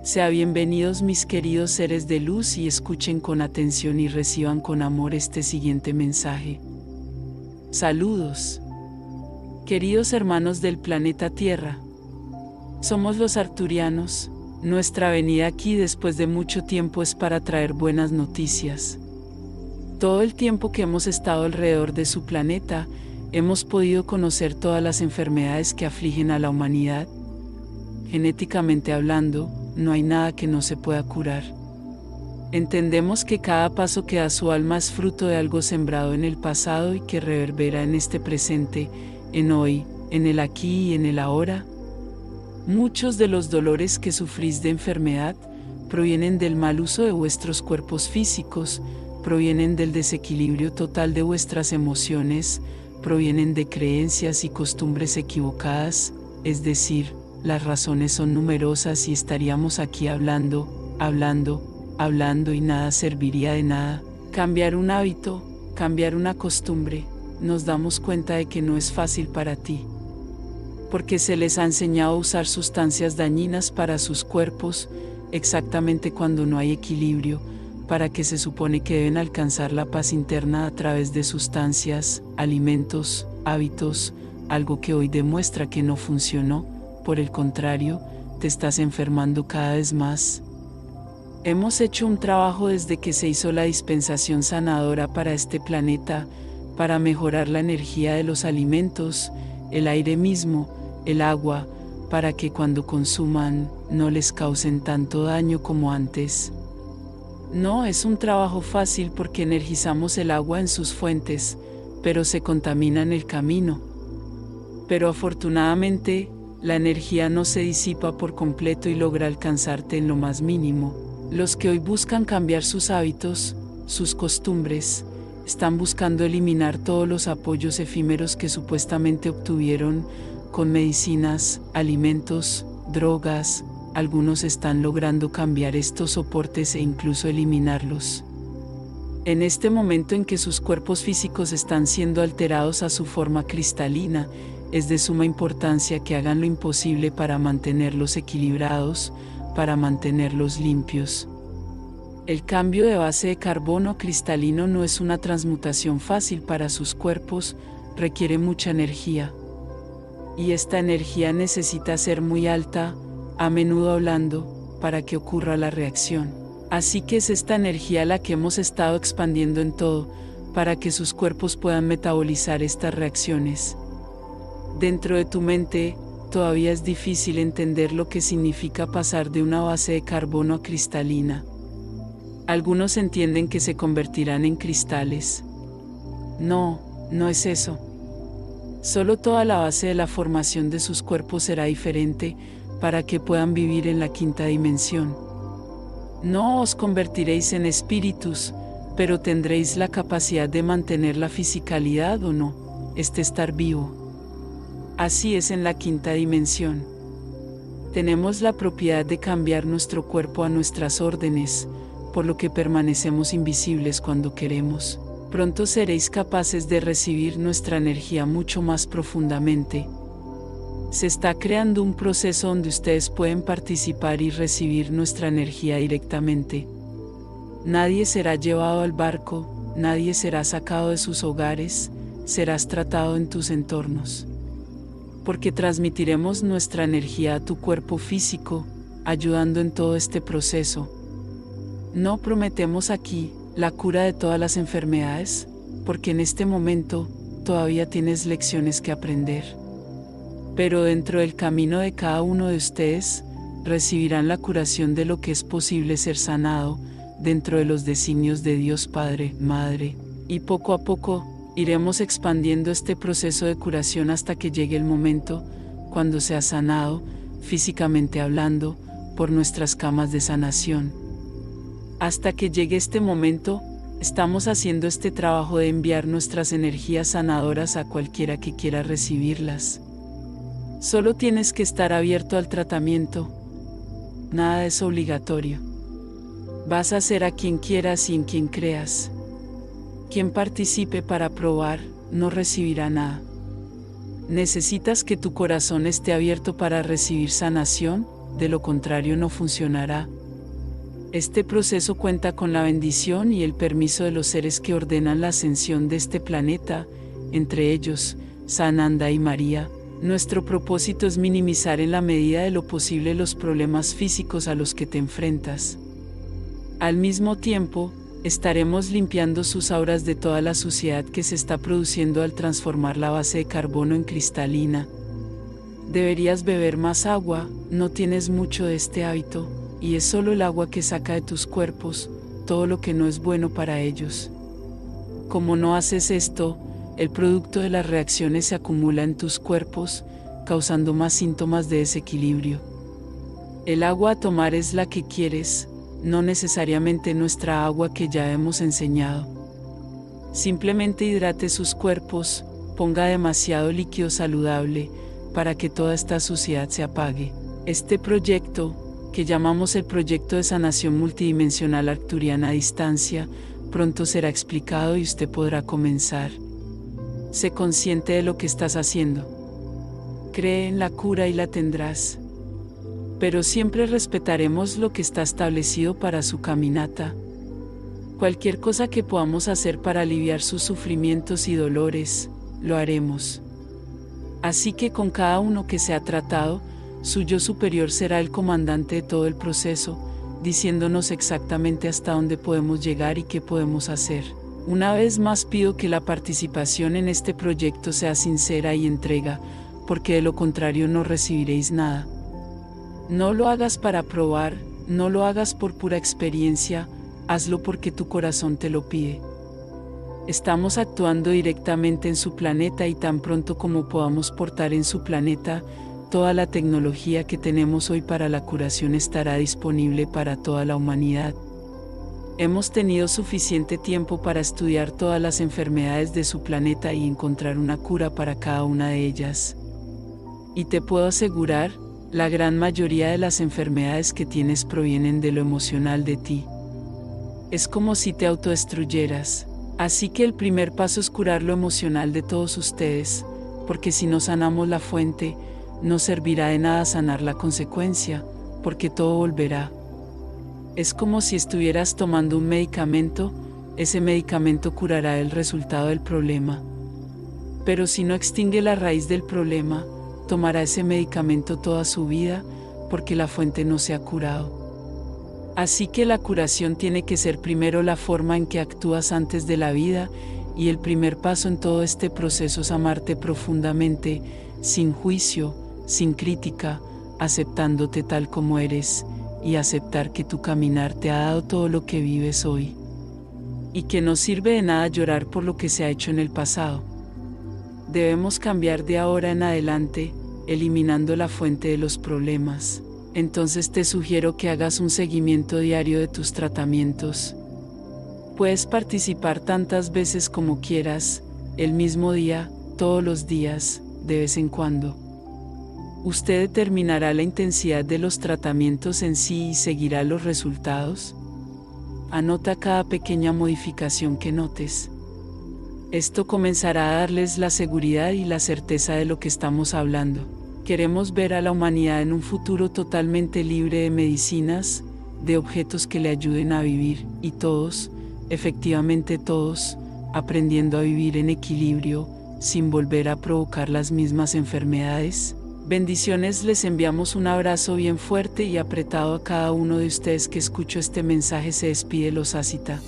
Sea bienvenidos mis queridos seres de luz y escuchen con atención y reciban con amor este siguiente mensaje. Saludos. Queridos hermanos del planeta Tierra. Somos los arturianos. Nuestra venida aquí después de mucho tiempo es para traer buenas noticias. Todo el tiempo que hemos estado alrededor de su planeta, hemos podido conocer todas las enfermedades que afligen a la humanidad. Genéticamente hablando, no hay nada que no se pueda curar. Entendemos que cada paso que da su alma es fruto de algo sembrado en el pasado y que reverbera en este presente, en hoy, en el aquí y en el ahora. Muchos de los dolores que sufrís de enfermedad provienen del mal uso de vuestros cuerpos físicos, provienen del desequilibrio total de vuestras emociones, provienen de creencias y costumbres equivocadas, es decir, las razones son numerosas y estaríamos aquí hablando y nada serviría de nada. Cambiar un hábito, cambiar una costumbre, nos damos cuenta de que no es fácil para ti. Porque se les ha enseñado a usar sustancias dañinas para sus cuerpos, exactamente cuando no hay equilibrio, para que se supone que deben alcanzar la paz interna a través de sustancias, alimentos, hábitos, algo que hoy demuestra que no funcionó. Por el contrario, te estás enfermando cada vez más. Hemos hecho un trabajo desde que se hizo la dispensación sanadora para este planeta, para mejorar la energía de los alimentos, el aire mismo, el agua, para que cuando consuman, no les causen tanto daño como antes. No es un trabajo fácil porque energizamos el agua en sus fuentes, pero se contamina en el camino. Pero afortunadamente, la energía no se disipa por completo y logra alcanzarte en lo más mínimo. Los que hoy buscan cambiar sus hábitos, sus costumbres, están buscando eliminar todos los apoyos efímeros que supuestamente obtuvieron con medicinas, alimentos, drogas. Algunos están logrando cambiar estos soportes e incluso eliminarlos. En este momento en que sus cuerpos físicos están siendo alterados a su forma cristalina, es de suma importancia que hagan lo imposible para mantenerlos equilibrados, para mantenerlos limpios. El cambio de base de carbono cristalino no es una transmutación fácil para sus cuerpos, requiere mucha energía. Y esta energía necesita ser muy alta, a menudo hablando, para que ocurra la reacción. Así que es esta energía la que hemos estado expandiendo en todo, para que sus cuerpos puedan metabolizar estas reacciones. Dentro de tu mente, todavía es difícil entender lo que significa pasar de una base de carbono a cristalina. Algunos entienden que se convertirán en cristales. No es eso. Solo toda la base de la formación de sus cuerpos será diferente, para que puedan vivir en la quinta dimensión. No os convertiréis en espíritus, pero tendréis la capacidad de mantener la fisicalidad o no, estar vivo. Así es en la quinta dimensión. Tenemos la propiedad de cambiar nuestro cuerpo a nuestras órdenes, por lo que permanecemos invisibles cuando queremos. Pronto seréis capaces de recibir nuestra energía mucho más profundamente. Se está creando un proceso donde ustedes pueden participar y recibir nuestra energía directamente. Nadie será llevado al barco, nadie será sacado de sus hogares, serás tratado en tus entornos. Porque transmitiremos nuestra energía a tu cuerpo físico, ayudando en todo este proceso. No prometemos aquí la cura de todas las enfermedades, porque en este momento todavía tienes lecciones que aprender. Pero dentro del camino de cada uno de ustedes, recibirán la curación de lo que es posible ser sanado, dentro de los designios de Dios Padre, Madre, y poco a poco, iremos expandiendo este proceso de curación hasta que llegue el momento, cuando sea sanado, físicamente hablando, por nuestras camas de sanación. Hasta que llegue este momento, estamos haciendo este trabajo de enviar nuestras energías sanadoras a cualquiera que quiera recibirlas. Solo tienes que estar abierto al tratamiento. Nada es obligatorio. Vas a hacer a quien quieras y en quien creas. Quien participe para probar, no recibirá nada. ¿Necesitas que tu corazón esté abierto para recibir sanación? de lo contrario no funcionará. Este proceso cuenta con la bendición y el permiso de los seres que ordenan la ascensión de este planeta, entre ellos, Sananda y María. Nuestro propósito es minimizar en la medida de lo posible los problemas físicos a los que te enfrentas. Al mismo tiempo, estaremos limpiando sus auras de toda la suciedad que se está produciendo al transformar la base de carbono en cristalina. Deberías beber más agua, no tienes mucho de este hábito, y es solo el agua que saca de tus cuerpos todo lo que no es bueno para ellos. Como no haces esto, el producto de las reacciones se acumula en tus cuerpos, causando más síntomas de desequilibrio. El agua a tomar es la que quieres, no necesariamente nuestra agua que ya hemos enseñado. Simplemente hidrate sus cuerpos, ponga demasiado líquido saludable, para que toda esta suciedad se apague. Este proyecto, que llamamos el Proyecto de Sanación Multidimensional Arcturiana a Distancia, pronto será explicado y usted podrá comenzar. Sé consciente de lo que estás haciendo. Cree en la cura y la tendrás. Pero siempre respetaremos lo que está establecido para su caminata. Cualquier cosa que podamos hacer para aliviar sus sufrimientos y dolores, lo haremos. Así que con cada uno que se ha tratado, su yo superior será el comandante de todo el proceso, diciéndonos exactamente hasta dónde podemos llegar y qué podemos hacer. Una vez más pido que la participación en este proyecto sea sincera y entrega, porque de lo contrario no recibiréis nada. No lo hagas para probar, no lo hagas por pura experiencia, hazlo porque tu corazón te lo pide. Estamos actuando directamente en su planeta y tan pronto como podamos portar en su planeta, toda la tecnología que tenemos hoy para la curación estará disponible para toda la humanidad. Hemos tenido suficiente tiempo para estudiar todas las enfermedades de su planeta y encontrar una cura para cada una de ellas. Y te puedo asegurar, la gran mayoría de las enfermedades que tienes provienen de lo emocional de ti. Es como si te autodestruyeras. Así que el primer paso es curar lo emocional de todos ustedes, porque si no sanamos la fuente, no servirá de nada sanar la consecuencia, porque todo volverá. Es como si estuvieras tomando un medicamento, ese medicamento curará el resultado del problema. Pero si no extingue la raíz del problema, tomará ese medicamento toda su vida, porque la fuente no se ha curado. Así que la curación tiene que ser primero la forma en que actúas antes de la vida, y el primer paso en todo este proceso es amarte profundamente, sin juicio, sin crítica, aceptándote tal como eres, y aceptar que tu caminar te ha dado todo lo que vives hoy. Y que no sirve de nada llorar por lo que se ha hecho en el pasado. Debemos cambiar de ahora en adelante, eliminando la fuente de los problemas. Entonces te sugiero que hagas un seguimiento diario de tus tratamientos. Puedes participar tantas veces como quieras, el mismo día, todos los días, de vez en cuando. Usted determinará la intensidad de los tratamientos en sí y seguirá los resultados. Anota cada pequeña modificación que notes. Esto comenzará a darles la seguridad y la certeza de lo que estamos hablando. Queremos ver a la humanidad en un futuro totalmente libre de medicinas, de objetos que le ayuden a vivir, y todos, efectivamente todos, aprendiendo a vivir en equilibrio, sin volver a provocar las mismas enfermedades. Bendiciones, les enviamos un abrazo bien fuerte y apretado a cada uno de ustedes que escuchó este mensaje. Se despide Los Asita.